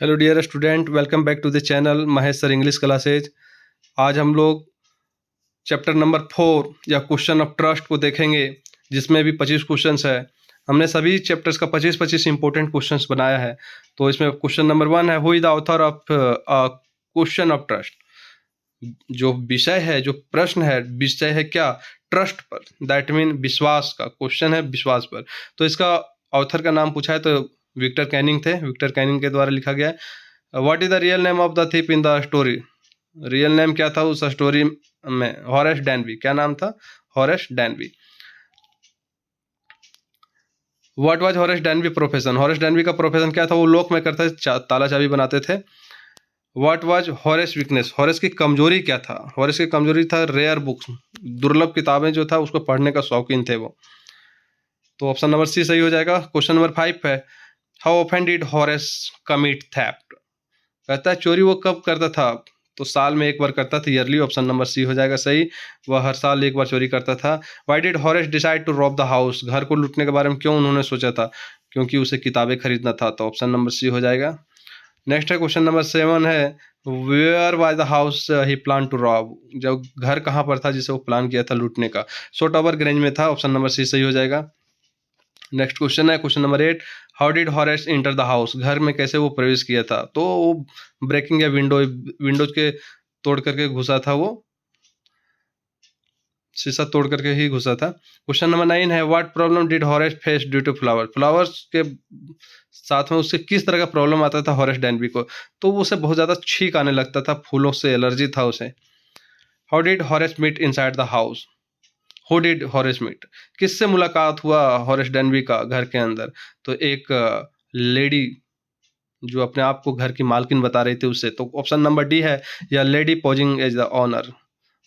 Hello dear student, welcome back to the channel Mahesh sir English classes. आज हम लोग chapter number 4 या question of trust को देखेंगे, जिसमें भी 25 क्वेश्चंस है। हमने सभी चैप्टर्स का 25-25 इंपॉर्टेंट क्वेश्चंस बनाया है। तो इसमें क्वेश्चन नंबर 1 है, who is the author of question of trust. जो विषय है, जो प्रश्न है, विषय है क्या? ट्रस्ट पर, दैट मीन विश्वास का क्वेश्चन है, विश्वास पर। तो इसका ऑथर का नाम पूछा है तो विक्टर कैनिंग थे। विक्टर कैनिंग के द्वारा लिखा गया है। What is the real name of the thief in the story? Real name क्या था उस स्टोरी में? Horace Danby. क्या नाम था? Horace Danby. What was Horace Danby profession? Horace Danby का प्रोफेशन क्या था? वो लोक में करते थे, ताला चाबी बनाते थे। What was Horace weakness? Horace की कमजोरी क्या था? हॉरेस की कमजोरी था रेयर बुक्स, दुर्लभ किताबें जो था उसको पढ़ने का शौकीन थे वो। तो ऑप्शन नंबर सी सही हो जाएगा। क्वेश्चन नंबर 5 है, how often did Horace commit theft? कहता है चोरी वो कब करता था? तो साल में एक बार करता था, ईयरली। ऑप्शन नंबर सी हो जाएगा सही। वह हर साल एक बार चोरी करता था। Why did Horace decide to rob the house? घर को लूटने के बारे में क्यों उन्होंने सोचा था? क्योंकि उसे किताबें खरीदना था। तो ऑप्शन नंबर सी हो जाएगा। नेक्स्ट है क्वेश्चन नंबर 7 है, where was the house he plan to rob? जब घर कहाँ पर था जिसे वो प्लान किया था लूटने का? सो टावर ग्रेंज में था। ऑप्शन नंबर सी सही हो जाएगा। नेक्स्ट क्वेश्चन है question number 8, how did Horace enter the house? घर में कैसे वो प्रवेश किया था? तो वो ब्रेकिंग या विंडोज के तोड़ करके घुसा था, वो शीशा तोड़ करके ही घुसा था। क्वेश्चन नंबर 9 है, what problem did Horace face due to flower? Flowers के साथ में उससे किस तरह का प्रॉब्लम आता था हॉरेस डैनबी को? तो उसे बहुत ज़्यादा छींक आने लगता था, फूलों से एलर्जी था उसे। How did Horace meet inside the house? Who did Horace meet? किससे मुलाकात हुआ हॉरेस डैनबी का घर के अंदर? तो एक लेडी जो अपने आप को घर की मालकिन बता रही थी उससे। तो ऑप्शन नंबर डी है, या lady posing as the owner.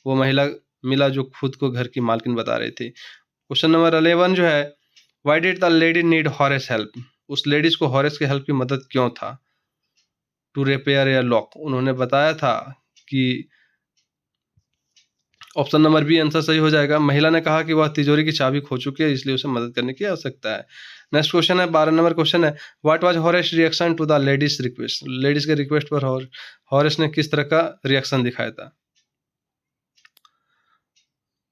वो महिला मिला जो खुद को घर की मालकिन बता रही थी। क्वेश्चन नंबर 11 जो है, why did the lady need Horace help? उस लेडीज को हॉरेस की हेल्प की मदद क्यों था? टू रिपेयर या लॉक। उन्होंने बताया था कि ऑप्शन नंबर बी आंसर सही हो जाएगा। महिला ने कहा कि वह तिजोरी की चाबी खो चुकी है, इसलिए उसे मदद करने की आवश्यकता है। नेक्स्ट क्वेश्चन है 12 नंबर क्वेश्चन है, what was Horace reaction to the lady's request? Lady's के रिक्वेस्ट पर हॉरेस ने किस तरह का रिएक्शन दिखाया था?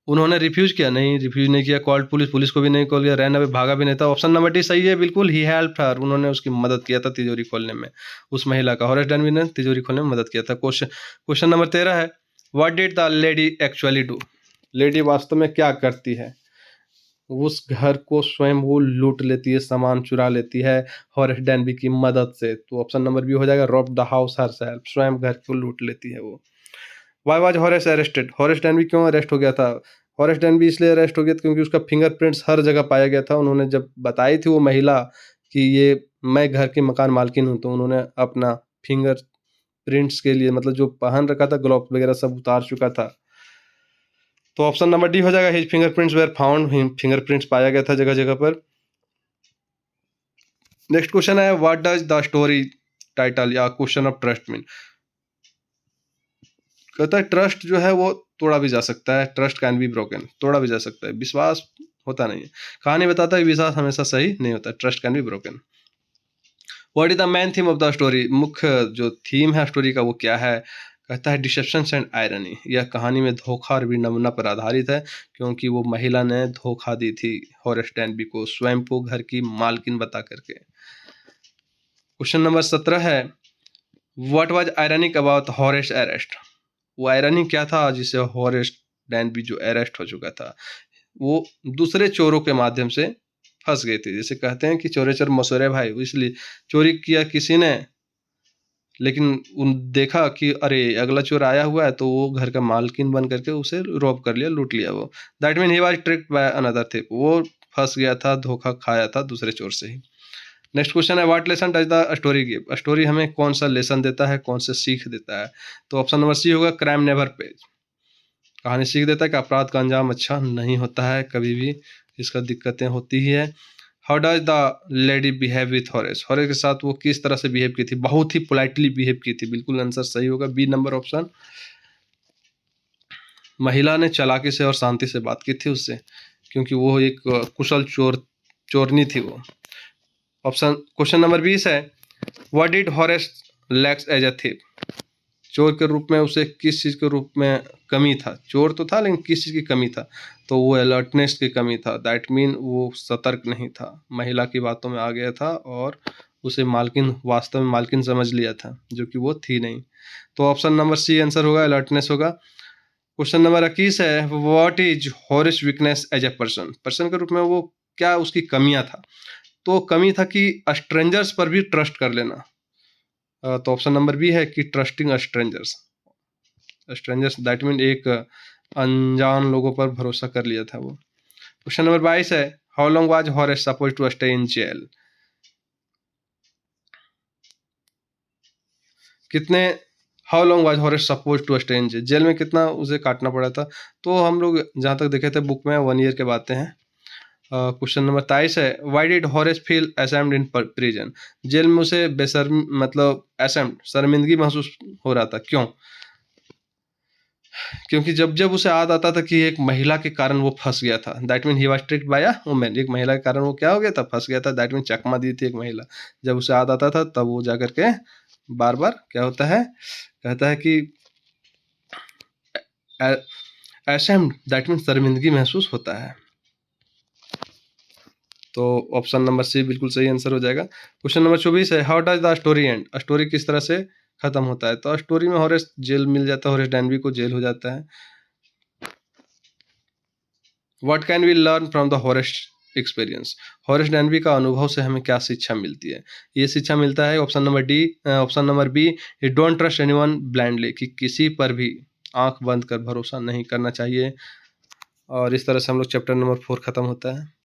उन्होंने रिफ्यूज किया? नहीं, रिफ्यूज नहीं किया। Called police? पुलिस को भी नहीं कॉल किया। रैन अवे, भागा भी नहीं था। ऑप्शन नंबर डी सही है बिल्कुल। ही हेल्प्ड हर, उन्होंने उसकी मदद किया था तिजोरी खोलने में। उस महिला का, हॉरेस डैनबी ने तिजोरी खोलने में मदद किया था। क्वेश्चन नंबर 13 है, what did the lady actually do? Lady वास्तव में क्या करती है? उस घर को स्वयं वो लूट लेती है, सामान चुरा लेती है हॉरेस डैनबी की मदद से। तो ऑप्शन नंबर बी हो जाएगा, रॉब द हाउस हरसेल्फ। स्वयं घर को लूट लेती है वो। Why was Horace arrested? Horace डैनबी क्यों अरेस्ट हो गया था? हॉरेस डैनबी इसलिए अरेस्ट हो गया था क्योंकि उसका फिंगरप्रिंट्स हर जगह पाया गया था। उन्होंने जब बताई थी वो महिला कि ये मैं घर की मकान मालकिन हूँ, तो उन्होंने अपना फिंगर प्रिंट्स के लिए, मतलब जो पहन रखा था, ग्लव्स वगैरह सब उतार चुका था। तो ऑप्शन नंबर डी हो जाएगा, his fingerprints were found. Fingerprints पाया गया था जगह जगह पर। नेक्स्ट क्वेश्चन है, what does the story title a question of trust mean? कहता है ट्रस्ट जो है वो तोड़ा भी जा सकता है। ट्रस्ट कैन बी ब्रोकन, तोड़ा भी जा सकता है। विश्वास होता नहीं है। कहानी बताता है विश्वास हमेशा सही नहीं होता। Trust can be broken. What is the main theme of the story? मुख्य जो थीम है स्टोरी का वो क्या है? कहता है डिसेप्शन एंड आयरनी। यह कहानी में धोखा और विडंबना पर आधारित है, क्योंकि वो महिला ने धोखा दी थी हॉरेस डैनबी को, स्वयं को घर की मालकिन बता करके। क्वेश्चन नंबर 17 है, what was ironic about Horace arrest? वो आयरनी क्या था जिसे हॉरेस डैनबी जो अरेस्ट हो चुका था, वो दूसरे चोरों के माध्यम से फंस गए थे। जैसे कहते हैं कि चोरे चोर मसोरे भाई, इसलिए चोरी किया किसी ने, लेकिन उन देखा कि अरे अगला चोर आया हुआ है, तो वो घर का मालकिन बन करके उसे रॉब कर लिया, लूट लिया वो। That mean he was tricked by another thief. वो फंस गया था, धोखा खाया था दूसरे चोर से ही। नेक्स्ट क्वेश्चन है, what lesson does the story give? Story हमें कौन सा लेसन देता है, कौन सा सीख देता है? तो ऑप्शन नंबर सी होगा, क्राइम नेवर पेज। कहानी सीख देता है कि अपराध का अंजाम अच्छा नहीं होता है कभी भी, इसका दिक्कतें होती ही है। How does the lady behave with Horace? Horace के साथ वो किस तरह से बिहेव की थी? बहुत ही पोलाइटली बिहेव की थी। बिल्कुल आंसर सही होगा, बी नंबर ऑप्शन। महिला ने चालाकी से और शांति से बात की थी उससे, क्योंकि वो एक कुशल चोरनी थी वो। ऑप्शन क्वेश्चन नंबर 20 है, what did Horace lacks as a thief, चोर के रूप में उसे किस चीज़ के रूप में कमी था, चोर तो था लेकिन किस चीज़ की कमी था, तो वो अलर्टनेस की कमी था। दैट मीन वो सतर्क नहीं था, महिला की बातों में आ गया था और उसे मालकिन, वास्तव में मालकिन समझ लिया था, जो कि वो थी नहीं। तो ऑप्शन नंबर सी आंसर होगा, अलर्टनेस होगा। क्वेश्चन नंबर 21 है, what is Horace weakness as a person, person के रूप में वो क्या उसकी कमियां था, तो कमी था कि स्ट्रेंजर्स पर भी ट्रस्ट कर लेना। तो ऑप्शन नंबर बी है कि trusting strangers, strangers that mean एक अनजान लोगों पर भरोसा कर लिया था वो। क्वेश्चन नंबर 22 है, how long was Horace suppose to stay in jail, कितने, how long was Horace suppose to stay in jail, jail में कितना उसे काटना पड़ा था, तो हम लोग जहाँ तक देखे थे बुक में 1 ईयर के बातें हैं। क्वेश्चन नंबर 23 है, why did Horace feel ashamed in prison, जेल में उसे बेशर्म मतलब असेम्ड शर्मिंदगी महसूस हो रहा था, क्यों, क्योंकि जब जब उसे याद आता था कि एक महिला के कारण वो फंस गया था, that mean he was tricked by a woman, एक महिला के कारण वो क्या हो गया था, फंस गया था, दैट मीन चकमा दी थी एक महिला, जब उसे याद आता था तब वो जाकर के बार बार क्या होता है, कहता है कि असेम्ड दैट मीन शर्मिंदगी महसूस होता है। तो ऑप्शन नंबर सी बिल्कुल सही आंसर हो जाएगा। क्वेश्चन नंबर 24 है, how does the story and, story किस तरह से खत्म होता है, तो स्टोरी में हॉरेस जेल मिल जाता है, हॉरेस डैनबी को जेल हो जाता है। What can we learn from the Horace experience, Horace Danby का अनुभव से हमें क्या शिक्षा मिलती है, ये शिक्षा मिलता है option number D, option number B, you don't trust anyone blindly, कि किसी पर भी आंख बंद कर भरोसा नहीं करना चाहिए। और इस तरह से हम लोग चैप्टर नंबर 4 खत्म होता है।